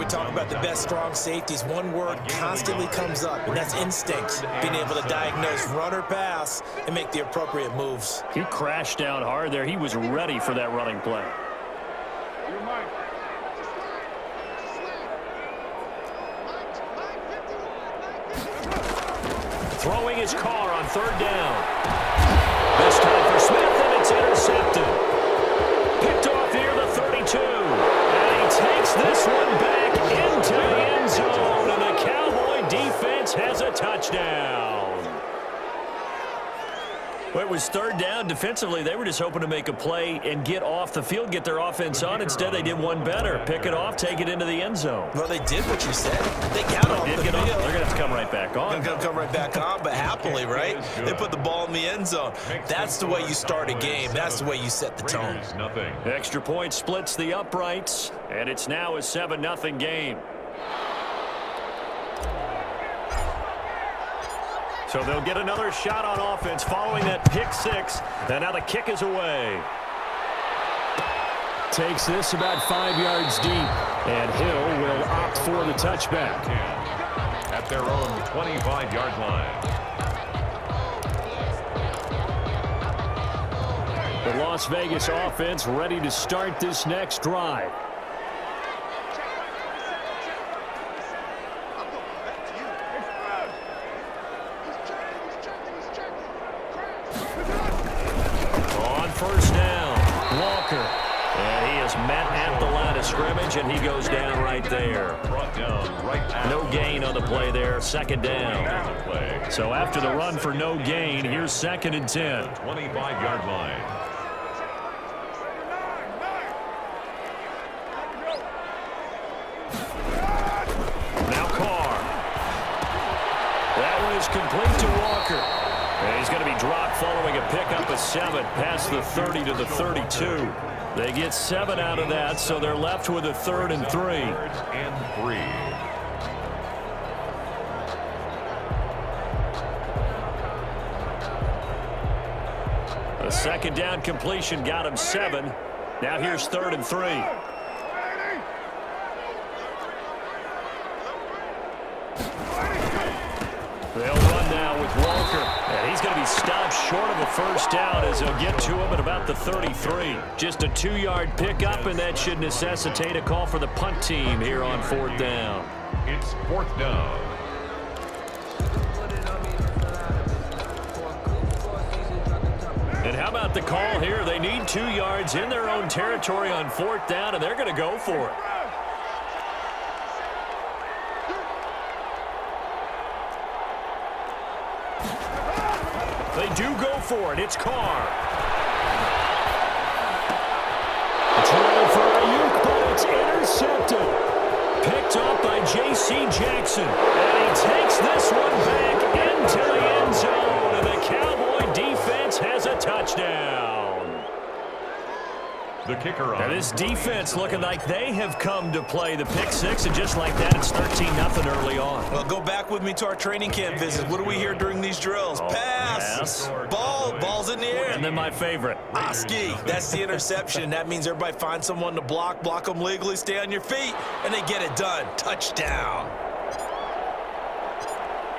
we talk about the best strong safeties, one word constantly comes up, and that's instinct. Being able to diagnose run or pass and make the appropriate moves. He crashed down hard there. He was ready for that running play. Throwing his car on third down. This time for Smith, and it's intercepted. Picked off near the 32. And he takes this one back into the end zone. And the Cowboy defense has a touchdown. Well, it was third down. Defensively, they were just hoping to make a play and get off the field, get their offense on. Instead, they did one better. Pick it off, take it into the end zone. Well, they did what you said. They got off the field. They're going to have to come right back on. They're going to come right back on, but happily, right? They put the ball in the end zone. That's the way you start a game. That's the way you set the tone. Extra point splits the uprights, and it's now a 7-0 game. So they'll get another shot on offense following that pick six. And now the kick is away. Takes this about 5 yards deep. And Hill will opt for the touchback. At their own 25-yard line. The Las Vegas offense ready to start this next drive. Scrimmage, and he goes down right there. No gain on the play there. Second down. So after the run for no gain, here's 2nd and 10. 25-yard line. Now Carr. That one is complete to Walker. And he's going to be dropped following a pickup of 7 past the 30 to the 32. They get 7 out of that, so they're left with a 3rd and 3. A second down completion got him 7. Now here's 3rd and 3. They'll run now with Walker. And he's going to be stopped short of a first down as they'll get to him at about the 33. Just a 2-yard pickup, and that should necessitate a call for the punt team here on 4th down. It's 4th down. And how about the call here? They need 2 yards in their own territory on 4th down, and they're going to go for it. They do go for it. It's Carr. Throw for Ayuk, but it's intercepted. Picked off by J.C. Jackson. And he takes this one back into the end zone. And the Cowboy defense has a touchdown. The kicker on. Now this defense looking like they have come to play the pick six, and just like that, it's 13-0 early on. Well, go back with me to our training camp visit. What do we hear during these drills? Pass. Ball's in the air. And then my favorite. Oski. That's the interception. That means everybody finds someone to block them legally, stay on your feet, and they get it done. Touchdown.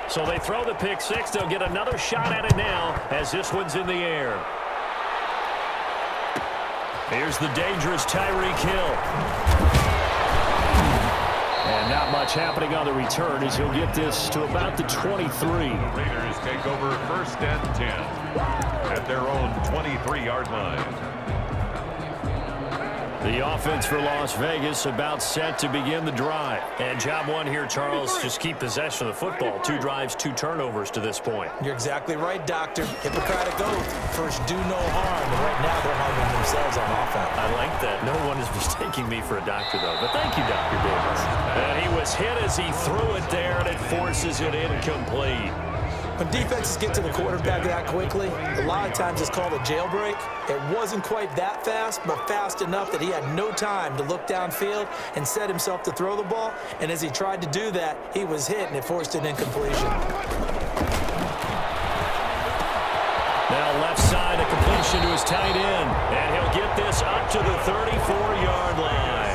So they throw the pick six. They'll get another shot at it now as this one's in the air. Here's the dangerous Tyreek Hill. And not much happening on the return as he'll get this to about the 23. Raiders take over 1st and 10 at their own 23-yard line. The offense for Las Vegas about set to begin the drive. And job one here, Charles, just keep possession of the football. 2 drives, 2 turnovers to this point. You're exactly right, Doctor. Hippocratic oath. First, do no harm. And right now, they're harming themselves on offense. I like that. No one is mistaking me for a doctor, though. But thank you, Dr. Davis. And he was hit as he threw it there, and it forces it incomplete. When defenses get to the quarterback that quickly, a lot of times it's called a jailbreak. It wasn't quite that fast, but fast enough that he had no time to look downfield and set himself to throw the ball. And as he tried to do that, he was hit, and it forced an incompletion. Now left side, a completion to his tight end. And he'll get this up to the 34-yard line.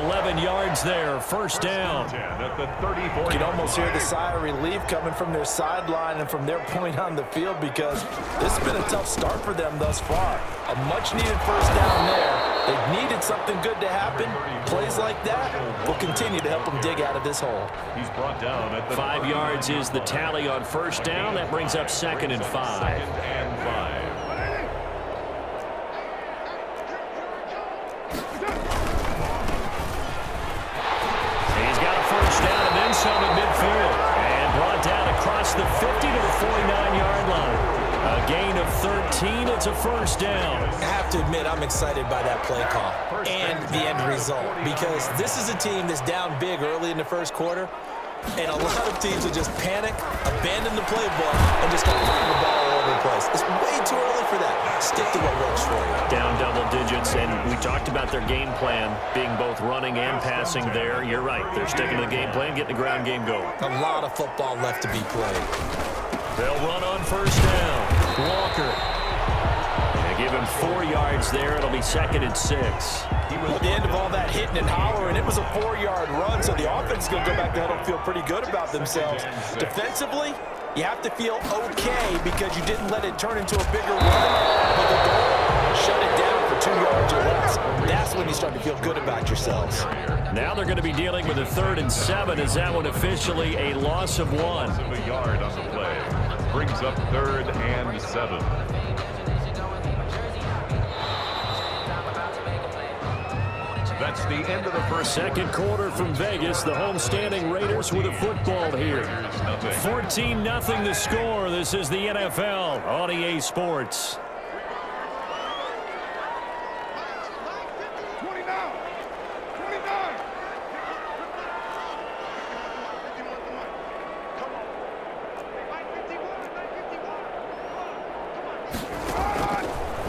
11 yards there, first down. At the 34. You can almost hear the sigh of relief coming from their sideline and from their point on the field because this has been a tough start for them thus far. A much-needed first down there. They've needed something good to happen. Plays like that will continue to help them dig out of this hole. He's brought down at the 5 yards is the tally on first down. That brings up 2nd and 5. 2nd and 5. He's got a first down and then some at midfield. And brought down across the 50 to the 49-yard line. A gain of 13. It's a first down. I have to admit, I'm excited by that play call and the end result because this is a team that's down big early in the first quarter, and a lot of teams will just panic, abandon the playbook, and just start throwing the ball all over the place. It's way too early for that. Stick to what works for you. Down double digits, and we talked about their game plan being both running and passing there. You're right. They're sticking to the game plan, getting the ground game going. A lot of football left to be played. They'll run on first down. Walker. They give him 4 yards there. It'll be 2nd and 6. At the end of all that hitting and hollering, it was a 4-yard run, so the offense is going to go back there and feel pretty good about themselves. Defensively, you have to feel okay because you didn't let it turn into a bigger run, but the goal, shut it down for 2 yards or less. That's when you start to feel good about yourselves. Now they're going to be dealing with a 3rd and 7. Is that one officially a loss of 1? A yard on the play. Brings up 3rd and 7. That's the end of the first. Second quarter from Vegas. The home-standing Raiders with a football here. 14-0 the score. This is the NFL on EA Sports.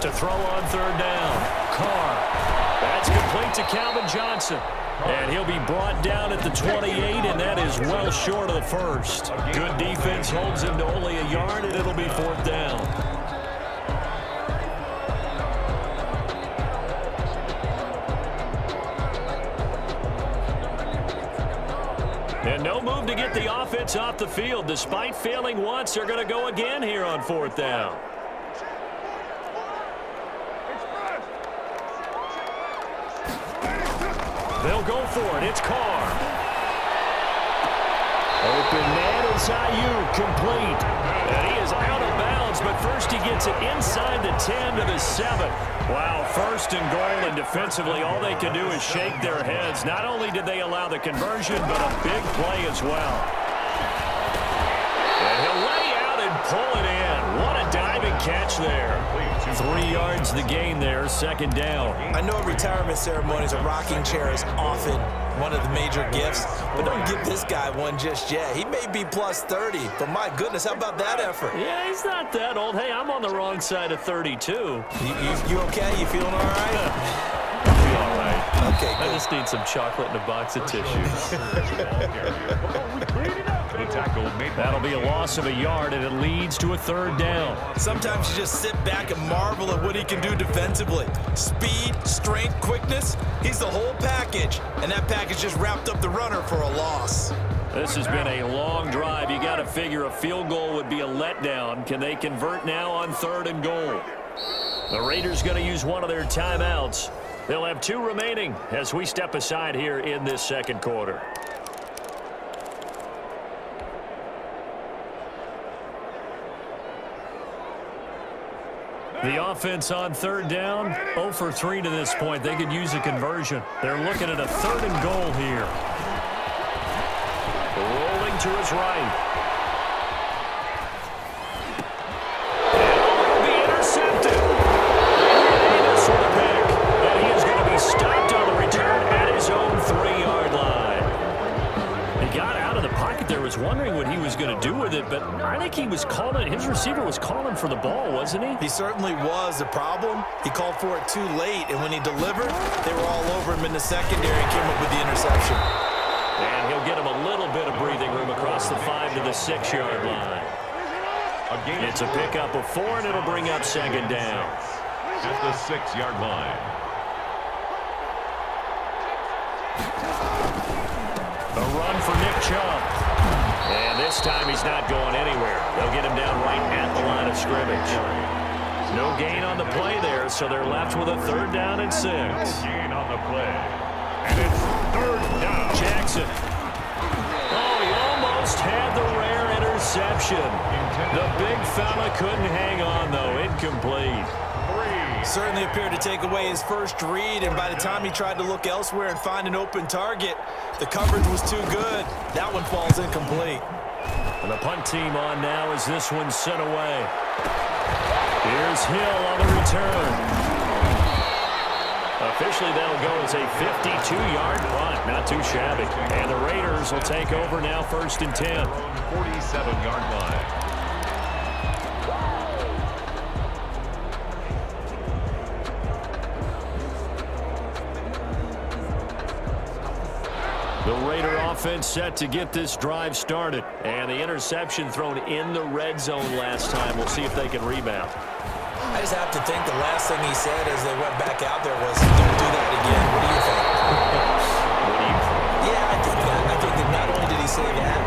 To throw on 3rd down. Carr. That's complete to Calvin Johnson. And he'll be brought down at the 28, and that is well short of the first. Good defense holds him to only a yard, and it'll be 4th down. And no move to get the offense off the field. Despite failing once, they're going to go again here on 4th down. They'll go for it. It's Carr. Open man is Ayuk, complete. And he is out of bounds, but first he gets it inside the 10 to the 7. Wow, 1st and goal, and defensively all they can do is shake their heads. Not only did they allow the conversion, but a big play as well. And he'll lay out and pull it in. What a diving catch there. 3 yards the gain there, 2nd down. I know at retirement ceremonies, a rocking chair is often one of the major gifts, but don't give this guy one just yet. He may be plus 30, but my goodness, how about that effort? Yeah, he's not that old. Hey, I'm on the wrong side of 32. You okay? You feeling all right? I'll be all right. Okay, I just need some chocolate and a box of tissues. The tackle made. That'll be a loss of a yard, and it leads to a 3rd down. Sometimes you just sit back and marvel at what he can do defensively. Speed, strength, quickness, he's the whole package. And that package just wrapped up the runner for a loss. This has been a long drive. You got to figure a field goal would be a letdown. Can they convert now on 3rd and goal? The Raiders going to use one of their timeouts. They'll have 2 remaining as we step aside here in this 2nd quarter. The offense on 3rd down, 0 for 3 to this point. They could use a conversion. They're looking at a 3rd and goal here. Rolling to his right. And will be intercepted. This with a pick. And he is going to be stopped on the return at his own 3-yard line. He got out of the pocket there, was wondering what he was going to do with it, but I think he was calling, his receiver was calling for the ball, wasn't he? He certainly was. The problem, he called for it too late, and when he delivered, they were all over him in the secondary and came up with the interception. And he'll get him a little bit of breathing room across the 5 to the 6-yard line. It's a pickup of 4, and it'll bring up 2nd down. At the 6-yard line. A run for Nick Chubb. And this time he's not going anywhere. They'll get him down right at the line of scrimmage. No gain on the play there, so they're left with a 3rd down and 6. No gain on the play. And it's 3rd down. Jackson. Oh, he almost had the rare interception. The big fella couldn't hang on, though. Incomplete. Certainly appeared to take away his first read, and by the time he tried to look elsewhere and find an open target, the coverage was too good. That one falls incomplete. And the punt team on now as this one's sent away. Here's Hill on the return. Officially, that'll go as a 52-yard punt. Not too shabby. And the Raiders will take over now 1st and 10. 47-yard line. The Raider offense set to get this drive started. And the interception thrown in the red zone last time. We'll see if they can rebound. I just have to think the last thing he said as they went back out there was, don't do that again. What do you think? What do you think? Yeah, I think that not only did he say that,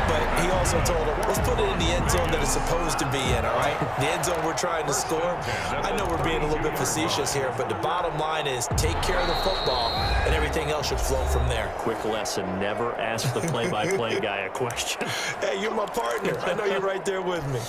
but he also told him, let's put it in the end zone that it's supposed to be in, all right? The end zone we're trying to score. I know we're being a little bit facetious here, but the bottom line is take care of the football, and everything else should flow from there. Quick lesson, never ask the play-by-play guy a question. Hey, you're my partner. I know you're right there with me.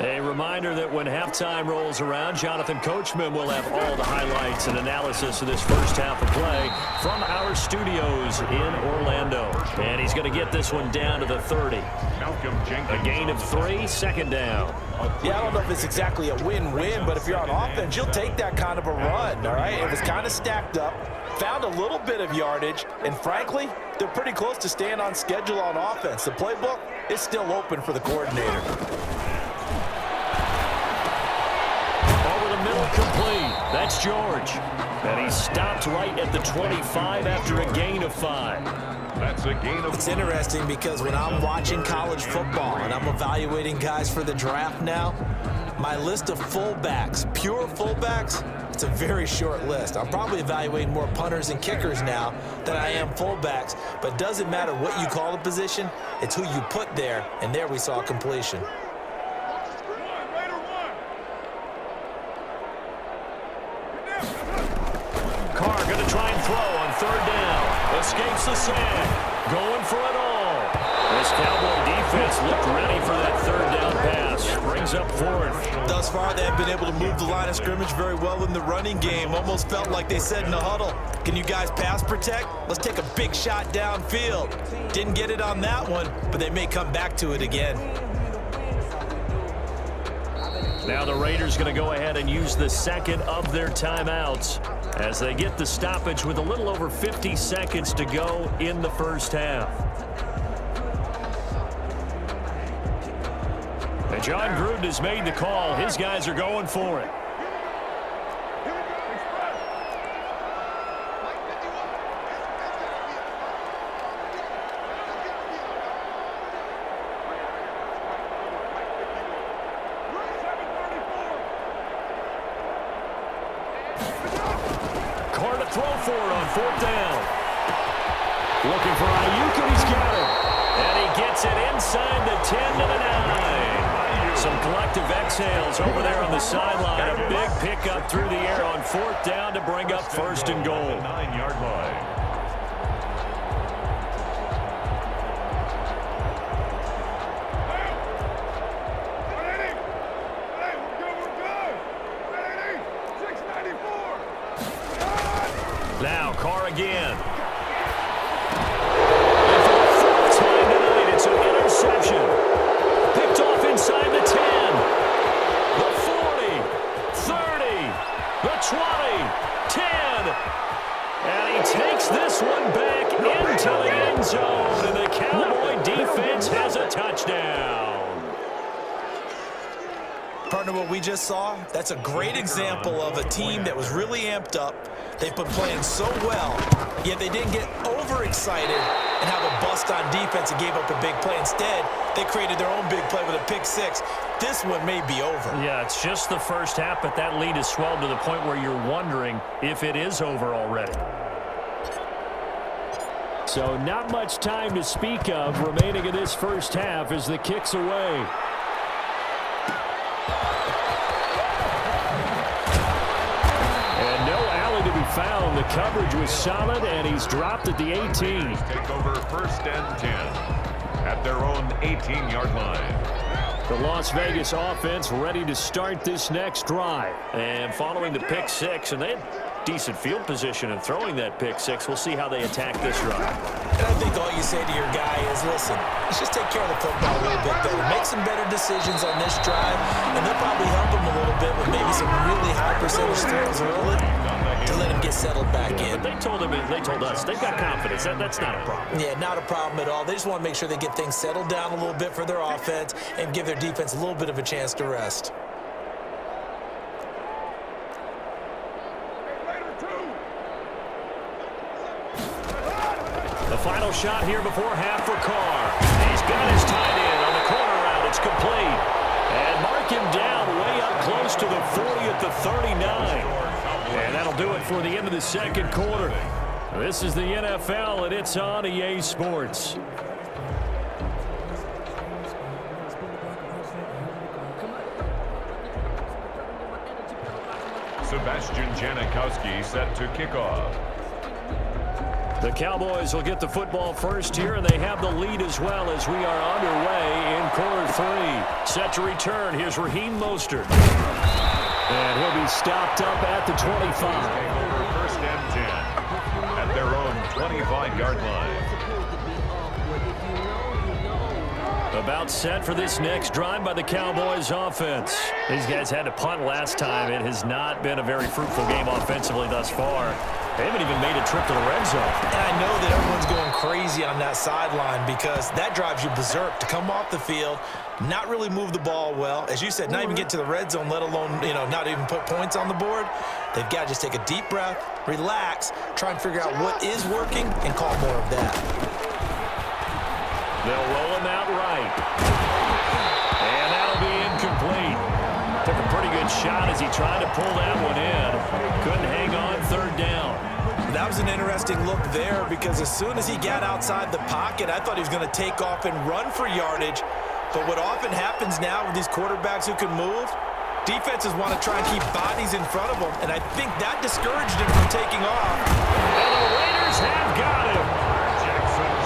A reminder that when halftime rolls around, Jonathan Coachman will have all the highlights and analysis of this first half of play from our studios in Orlando. And he's going to get this one down to the 30. A gain of 3, 2nd down. Yeah, I don't know if it's exactly a win-win, but if you're on offense, you'll take that kind of a run, all right? It was kind of stacked up, found a little bit of yardage, and frankly, they're pretty close to staying on schedule on offense. The playbook is still open for the coordinator. Middle complete. That's George. And he stopped right at the 25 after a gain of 5. That's a gain of 5. It's interesting because when I'm watching college football and I'm evaluating guys for the draft now, my list of fullbacks, pure fullbacks, it's a very short list. I'm probably evaluating more punters and kickers now than I am fullbacks, but it doesn't matter what you call the position, it's who you put there, and there we saw completion. Carr going to try and throw on 3rd down. Escapes the sack. Going for it all. This Cowboy defense looked ready for that 3rd down pass. Brings up 4th. Thus far, they have been able to move the line of scrimmage very well in the running game. Almost felt like they said in the huddle, can you guys pass protect? Let's take a big shot downfield. Didn't get it on that one, but they may come back to it again. Now the Raiders going to go ahead and use the 2nd of their timeouts as they get the stoppage with a little over 50 seconds to go in the first half. And John Gruden has made the call. His guys are going for it. Carr to throw for it on 4th down. Looking for Ayuk, and he's got it. And he gets it inside the 10 to the 9. Some collective exhales over there on the sideline. A big pickup through the air on 4th down to bring up 1st and goal. 9-yard line. Now Carr again. And for the 4th time tonight, it's an interception. Picked off inside the 10. The 40. 30. The 20. 10. And he takes this one back into the end zone. And the Cowboy defense has a touchdown. Partner, what we just saw, that's a great example of a team that was really amped up. They've been playing so well, yet they didn't get overexcited and have a bust on defense and gave up a big play. Instead, they created their own big play with a pick 6. This one may be over. Yeah, it's just the first half, but that lead has swelled to the point where you're wondering if it is over already. So not much time to speak of remaining in this first half as the kick's away. And no alley to be found. The coverage was solid, and he's dropped at the 18. Take over first and 10 at their own 18-yard line. The Las Vegas offense ready to start this next drive. And following the pick six, and they had decent field position in throwing that pick six. We'll see how they attack this drive. And I think all you say to your guy is, listen, let's just take care of the football a little bit better. Make some better decisions on this drive, and they'll probably help him a little bit with maybe some really high percentage throws early to let him get settled back in. But they told us they've got confidence. That's not a problem. Yeah, not a problem at all. They just want to make sure they get things settled down a little bit for their offense and give their defense a little bit of a chance to rest. The final shot here before half for Carr. He's got his tight end on the corner route. It's complete. And mark him down way up close to the 40 at the 39. And that'll do it for the end of the second quarter. This is the NFL, and it's on EA Sports. Sebastian Janikowski set to kick off. The Cowboys will get the football first here, and they have the lead as well as we are underway in quarter three. Set to return. Here's Raheem Mostert. And he'll be stopped up at the 25. Take over first and 10 at their own 25-yard line. About set for this next drive by the Cowboys offense. These guys had to punt last time. It has not been a very fruitful game offensively thus far. They haven't even made a trip to the red zone. And I know that everyone's going crazy on that sideline because that drives you berserk to come off the field, not really move the ball well. As you said, not even get to the red zone, let alone, not even put points on the board. They've got to just take a deep breath, relax, try and figure out what is working, and call more of that. They'll roll him out right. And that'll be incomplete. Took a pretty good shot as he tried to pull that one in. Couldn't hang on third down. That was an interesting look there because as soon as he got outside the pocket, I thought he was going to take off and run for yardage. But what often happens now with these quarterbacks who can move, defenses want to try and keep bodies in front of them, and I think that discouraged him from taking off. And the Raiders have got him.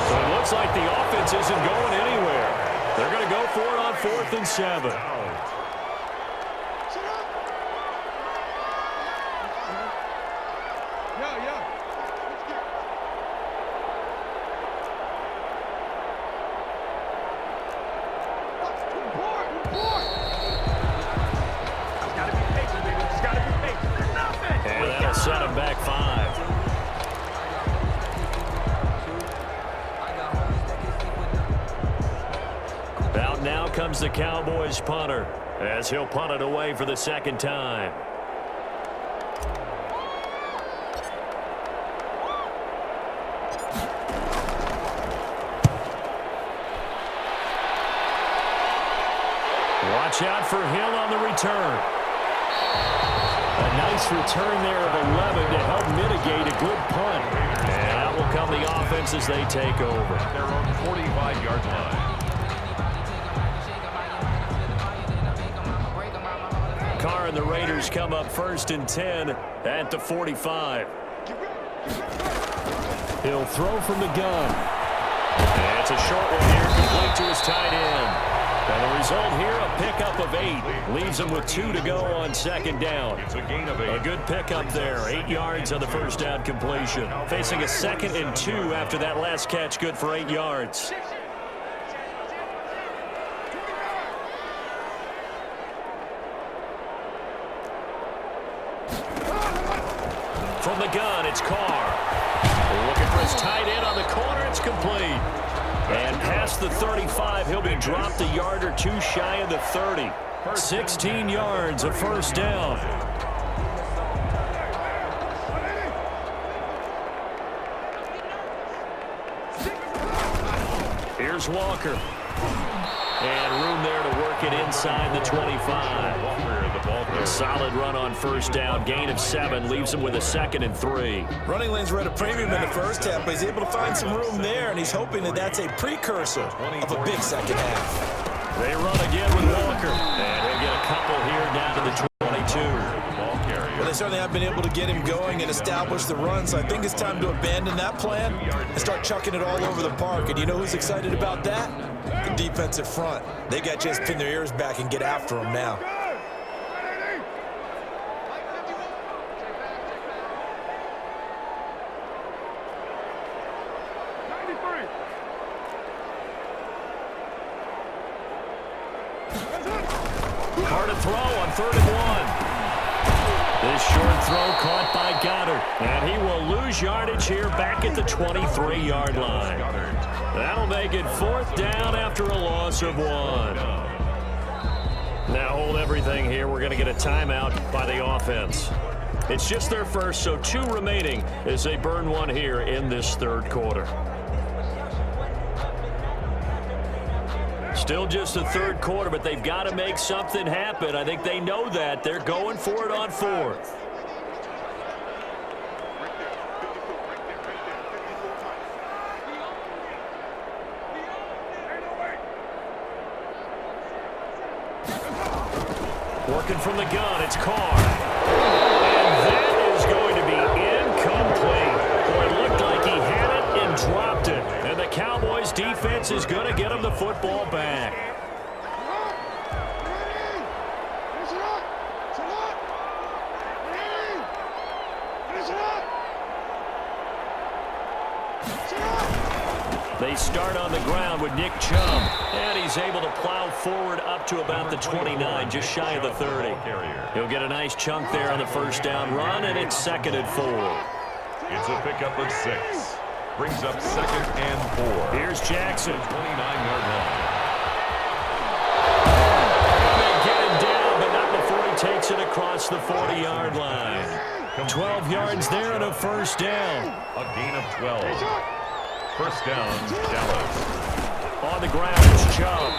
So it looks like the offense isn't going anywhere. They're going to go for it on 4th and 7. Set him back 5. Out now comes the Cowboys punter as he'll punt it away for the second time. Watch out for Hill on the return. A nice return there of 11 to help mitigate a good punt. And out will come the offense as they take over. Their own 45-yard line. Carr and the Raiders come up 1st and 10 at the 45. He'll throw from the gun. And it's a short one here, complete to his tight end. And the result here, a pickup of 8. Leaves him with 2 to go on 2nd down. It's a gain of 8. A good pickup there. 8 yards on the first down completion. Facing a 2nd and 2 after that last catch, good for 8 yards. From the gun, it's Carr. Looking for his tight end on the corner. It's complete. And past the 35, he'll be dropped a yard or 2 shy of the 30. 16 yards, a first down. Here's Walker. And room there to work it inside the 25. Walker, the ball carrier. Solid run on first down. Gain of 7 leaves him with a 2nd and 3. Running lanes were at a premium in the first half, but he's able to find some room there, and he's hoping that that's a precursor of a big second half. They run again with Walker, and he'll get a couple here down to the 22. Ball carrier. Well, they certainly have been able to get him going and establish the run, so I think it's time to abandon that plan and start chucking it all over the park. And you know who's excited about that? The defensive front. They got a chance to pin their ears back and get after him now. Hard to throw on 3rd and 1. This short throw caught by Goddard, and he will lose yardage here back at the 23-yard line. That'll make it 4th down after a loss of 1. Now hold everything here. We're going to get a timeout by the offense. It's just their first, so 2 remaining as they burn 1 here in this 3rd quarter. Still just the 3rd quarter, but they've got to make something happen. I think they know that. They're going for it on 4th. Working from the gun, it's Carr. And that is going to be incomplete. Boy, it looked like he had it and dropped it. And the Cowboys defense is going to get him the football back. They start on the ground with Nick Chubb, and he's able to plow forward up to about the 29, just shy of the 30. He'll get a nice chunk there on the first down run, and it's 2nd and 4. It's a pickup of 6. Brings up 2nd and 4. Here's Jackson. 29-yard line. They get him down, but not before he takes it across the 40-yard line. 12 yards there and a first down. A gain of 12. First down, Dallas. On the ground, it's Chubb.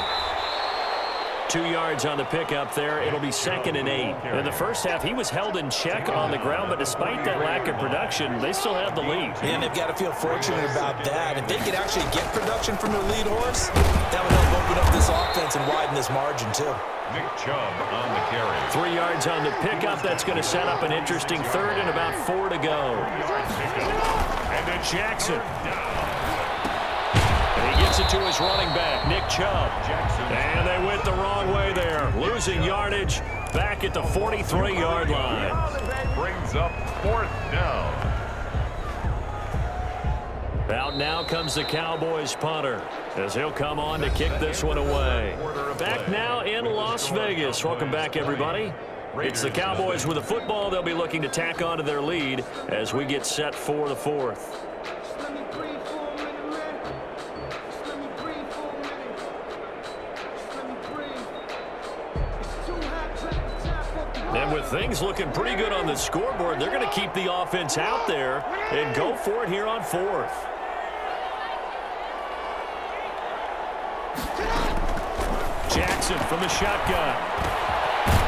2 yards on the pickup there. It'll be 2nd and 8. In the first half, he was held in check on the ground, but despite that lack of production, they still have the lead. And they've got to feel fortunate about that. If they could actually get production from their lead horse, that would help open up this offense and widen this margin, too. Nick Chubb on the carry. 3 yards on the pickup. That's going to set up an interesting 3rd and about 4 to go. And then Jackson. And he gets it to his running back, Nick Chubb. And they went the wrong way there. Losing yardage back at the 43-yard line. Brings up 4th down. Out now comes the Cowboys punter as he'll come on to kick this one away. Back now in Las Vegas. Welcome back, everybody. It's the Cowboys with the football. They'll be looking to tack on to their lead as we get set for the 4th. And with things looking pretty good on the scoreboard, they're going to keep the offense out there and go for it here on 4th. Jackson from the shotgun.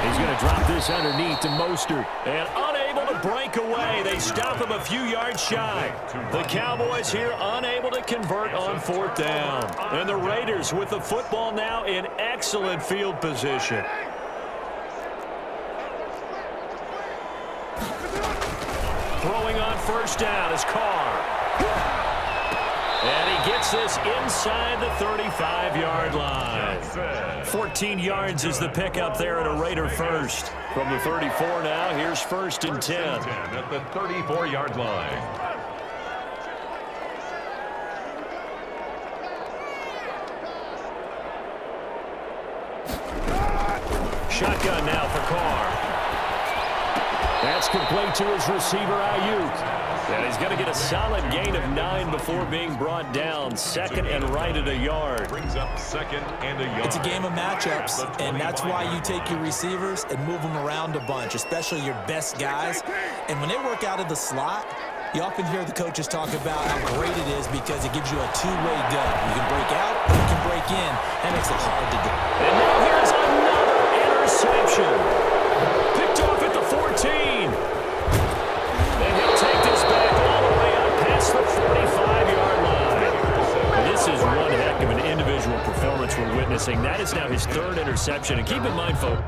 He's going to drop this underneath to Mostert. And unable to break away. They stop him a few yards shy. The Cowboys here unable to convert on 4th down. And the Raiders with the football now in excellent field position. Throwing on first down is Carr. And he gets this inside the 35-yard line. 14 yards is the pickup there at a Raider first. From the 34 now, here's 1st and 10. At the 34-yard line. Shotgun now for Carr. That's complete to his receiver, Ayuk. And he's going to get a solid gain of 9 before being brought down. 2nd and right at a yard. Brings up 2nd and a yard. It's a game of matchups, and that's why you take your receivers and move them around a bunch, especially your best guys. And when they work out of the slot, you often hear the coaches talk about how great it is because it gives you a two-way go. You can break out or you can break in. That makes it hard to do. And now here's another interception. 13. And he'll take this back all the way up past the 45-yard line. This is one heck of an individual performance we're witnessing. That is now his third interception. And keep in mind, folks,